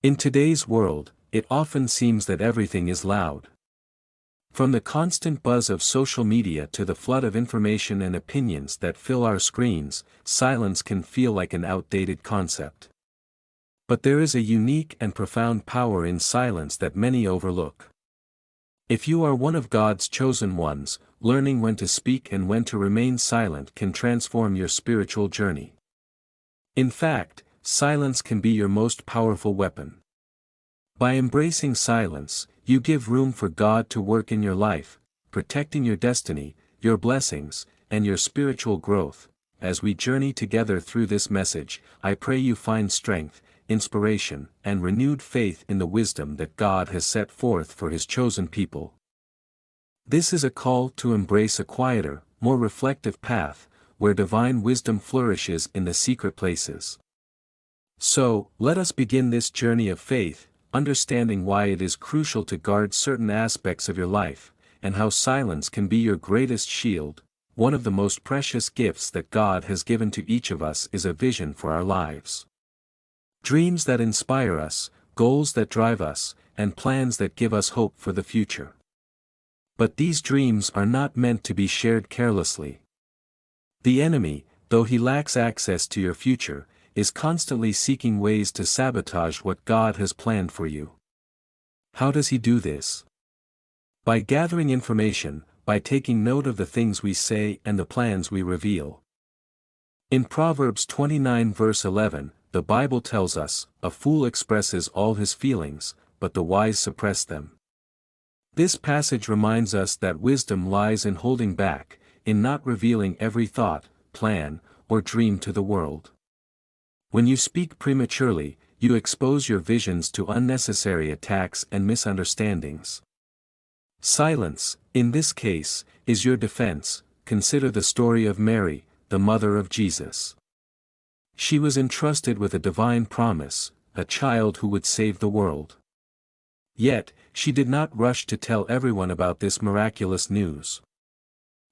In today's world, it often seems that everything is loud. From the constant buzz of social media to the flood of information and opinions that fill our screens, silence can feel like an outdated concept. But there is a unique and profound power in silence that many overlook. If you are one of God's chosen ones, learning when to speak and when to remain silent can transform your spiritual journey. In fact, silence can be your most powerful weapon. By embracing silence, you give room for God to work in your life, protecting your destiny, your blessings, and your spiritual growth. As we journey together through this message, I pray you find strength, inspiration, and renewed faith in the wisdom that God has set forth for His chosen people. This is a call to embrace a quieter, more reflective path, where divine wisdom flourishes in the secret places. So, let us begin this journey of faith, understanding why it is crucial to guard certain aspects of your life, and how silence can be your greatest shield. One of the most precious gifts that God has given to each of us is a vision for our lives. Dreams that inspire us, goals that drive us, and plans that give us hope for the future. But these dreams are not meant to be shared carelessly. The enemy, though he lacks access to your future, is constantly seeking ways to sabotage what God has planned for you. How does he do this? By gathering information, by taking note of the things we say and the plans we reveal. In Proverbs 29 verse 11, the Bible tells us, "A fool expresses all his feelings, but the wise suppress them." This passage reminds us that wisdom lies in holding back, in not revealing every thought, plan, or dream to the world. When you speak prematurely, you expose your visions to unnecessary attacks and misunderstandings. Silence, in this case, is your defense. Consider the story of Mary, the mother of Jesus. She was entrusted with a divine promise, a child who would save the world. Yet, she did not rush to tell everyone about this miraculous news.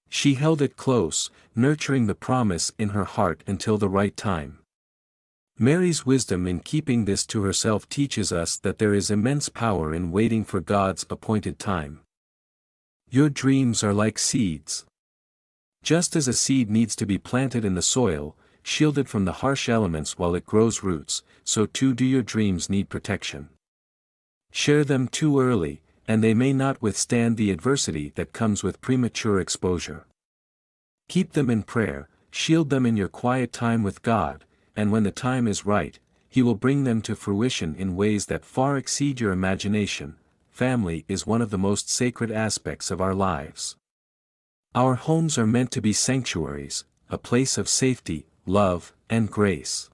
She held it close, nurturing the promise in her heart until the right time. Mary's wisdom in keeping this to herself teaches us that there is immense power in waiting for God's appointed time. Your dreams are like seeds. Just as a seed needs to be planted in the soil, shielded from the harsh elements while it grows roots, so too do your dreams need protection. Share them too early, and they may not withstand the adversity that comes with premature exposure. Keep them in prayer, shield them in your quiet time with God, and when the time is right, He will bring them to fruition in ways that far exceed your imagination. Family is one of the most sacred aspects of our lives. Our homes are meant to be sanctuaries, a place of safety, love, and grace.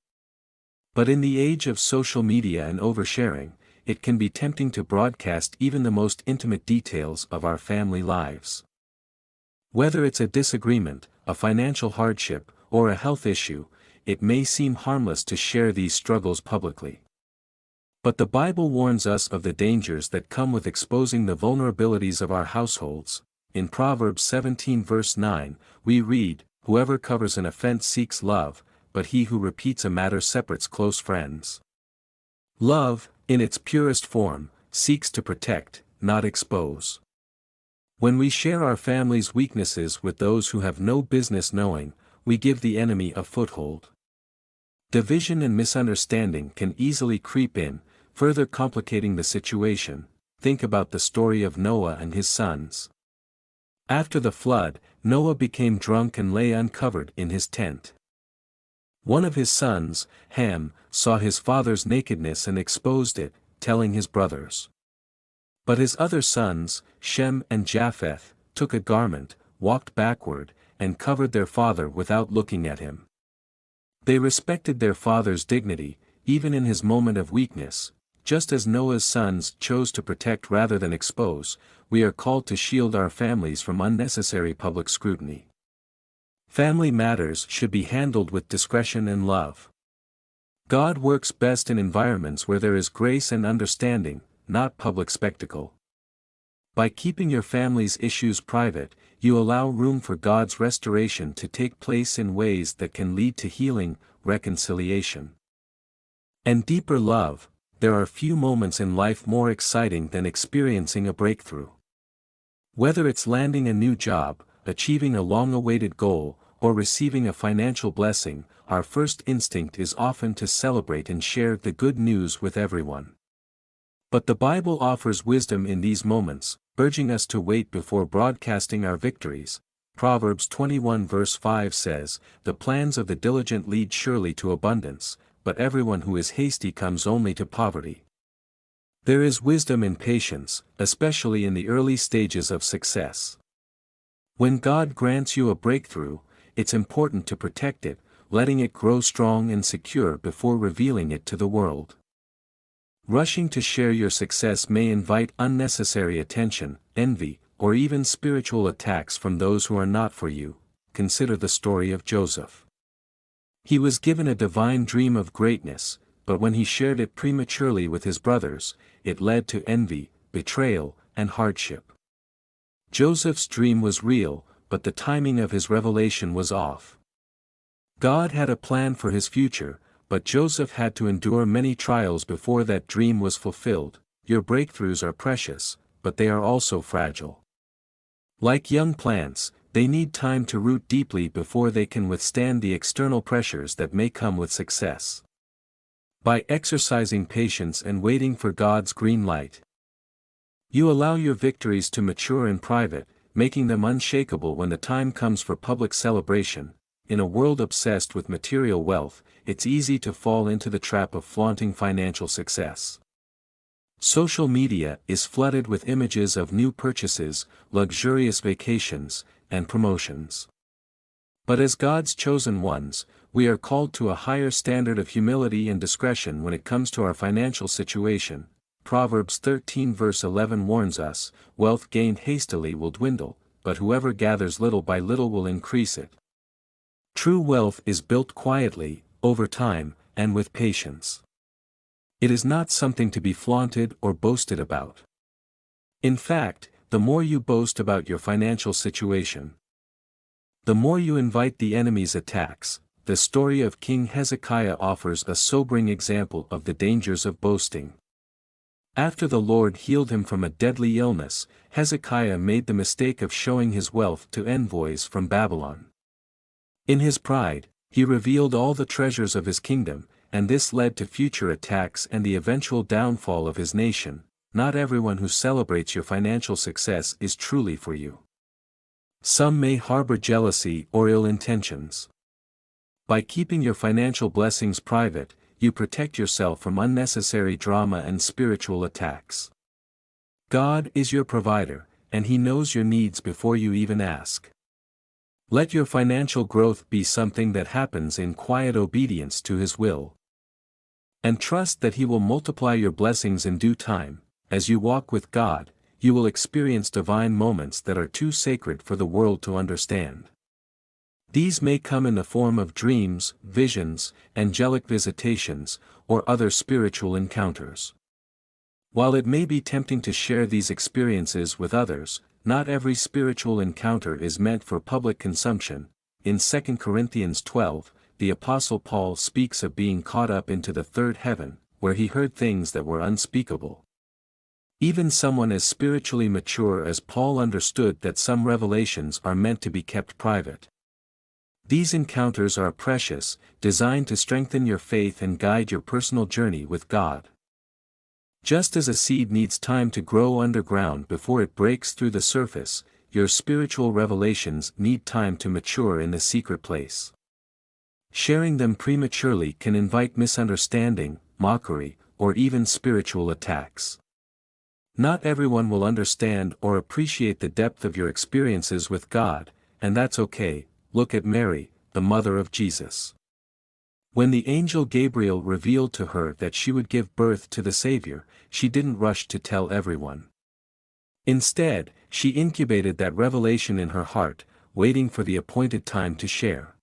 But in the age of social media and oversharing, it can be tempting to broadcast even the most intimate details of our family lives. Whether it's a disagreement, a financial hardship, or a health issue, it may seem harmless to share these struggles publicly. But the Bible warns us of the dangers that come with exposing the vulnerabilities of our households. In Proverbs 17 verse 9, we read, "Whoever covers an offense seeks love, but he who repeats a matter separates close friends." Love, in its purest form, seeks to protect, not expose. When we share our family's weaknesses with those who have no business knowing, we give the enemy a foothold. Division and misunderstanding can easily creep in, further complicating the situation. Think about the story of Noah and his sons. After the flood, Noah became drunk and lay uncovered in his tent. One of his sons, Ham, saw his father's nakedness and exposed it, telling his brothers. But his other sons, Shem and Japheth, took a garment, walked backward, and covered their father without looking at him. They respected their father's dignity, even in his moment of weakness. Just as Noah's sons chose to protect rather than expose, we are called to shield our families from unnecessary public scrutiny. Family matters should be handled with discretion and love. God works best in environments where there is grace and understanding, not public spectacle. By keeping your family's issues private, you allow room for God's restoration to take place in ways that can lead to healing, reconciliation, and deeper love. there are few moments in life more exciting than experiencing a breakthrough. Whether it's landing a new job, achieving a long-awaited goal, or receiving a financial blessing, our first instinct is often to celebrate and share the good news with everyone. But the Bible offers wisdom in these moments, urging us to wait before broadcasting our victories. Proverbs 21 verse 5 says, "The plans of the diligent lead surely to abundance, but everyone who is hasty comes only to poverty." There is wisdom in patience, especially in the early stages of success. When God grants you a breakthrough, it's important to protect it, letting it grow strong and secure before revealing it to the world. Rushing to share your success may invite unnecessary attention, envy, or even spiritual attacks from those who are not for you. Consider the story of Joseph. He was given a divine dream of greatness, but when he shared it prematurely with his brothers, it led to envy, betrayal, and hardship. Joseph's dream was real, but the timing of his revelation was off. God had a plan for his future, but Joseph had to endure many trials before that dream was fulfilled. Your breakthroughs are precious, but they are also fragile. Like young plants, they need time to root deeply before they can withstand the external pressures that may come with success. By exercising patience and waiting for God's green light, you allow your victories to mature in private, making them unshakable when the time comes for public celebration. In a world obsessed with material wealth, it's easy to fall into the trap of flaunting financial success. Social media is flooded with images of new purchases, luxurious vacations, and promotions. But as God's chosen ones, we are called to a higher standard of humility and discretion when it comes to our financial situation. Proverbs 13 verse 11 warns us, "Wealth gained hastily will dwindle, but whoever gathers little by little will increase it." True wealth is built quietly, over time, and with patience. It is not something to be flaunted or boasted about. In fact, the more you boast about your financial situation, the more you invite the enemy's attacks. The story of King Hezekiah offers a sobering example of the dangers of boasting. After the Lord healed him from a deadly illness, Hezekiah made the mistake of showing his wealth to envoys from Babylon. In his pride, he revealed all the treasures of his kingdom, and this led to future attacks and the eventual downfall of his nation. Not everyone who celebrates your financial success is truly for you. Some may harbor jealousy or ill intentions. By keeping your financial blessings private, you protect yourself from unnecessary drama and spiritual attacks. God is your provider, and He knows your needs before you even ask. Let your financial growth be something that happens in quiet obedience to His will. And trust that He will multiply your blessings in due time. As you walk with God, you will experience divine moments that are too sacred for the world to understand. These may come in the form of dreams, visions, angelic visitations, or other spiritual encounters. While it may be tempting to share these experiences with others, not every spiritual encounter is meant for public consumption. In 2 Corinthians 12, the Apostle Paul speaks of being caught up into the third heaven, where he heard things that were unspeakable. Even someone as spiritually mature as Paul understood that some revelations are meant to be kept private. These encounters are precious, designed to strengthen your faith and guide your personal journey with God. Just as a seed needs time to grow underground before it breaks through the surface, your spiritual revelations need time to mature in the secret place. Sharing them prematurely can invite misunderstanding, mockery, or even spiritual attacks. Not everyone will understand or appreciate the depth of your experiences with God, and that's okay. Look at Mary, the mother of Jesus. When the angel Gabriel revealed to her that she would give birth to the Savior, she didn't rush to tell everyone. Instead, she incubated that revelation in her heart, waiting for the appointed time to share.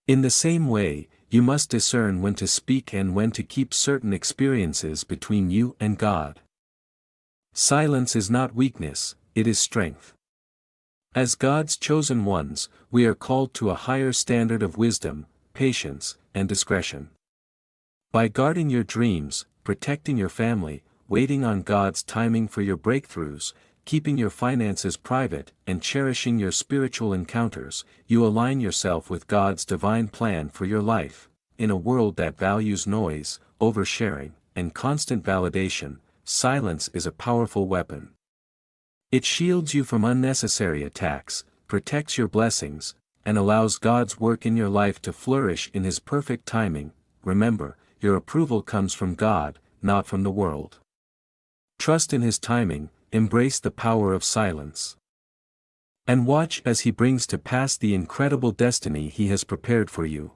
In the same way, you must discern when to speak and when to keep certain experiences between you and God. Silence is not weakness, it is strength. As God's chosen ones, we are called to a higher standard of wisdom, patience, and discretion. By guarding your dreams, protecting your family, waiting on God's timing for your breakthroughs, keeping your finances private, and cherishing your spiritual encounters, you align yourself with God's divine plan for your life. In a world that values noise, oversharing, and constant validation, silence is a powerful weapon. It shields you from unnecessary attacks, protects your blessings, and allows God's work in your life to flourish in His perfect timing. Remember, your approval comes from God, not from the world. Trust in His timing, embrace the power of silence. And watch as He brings to pass the incredible destiny He has prepared for you.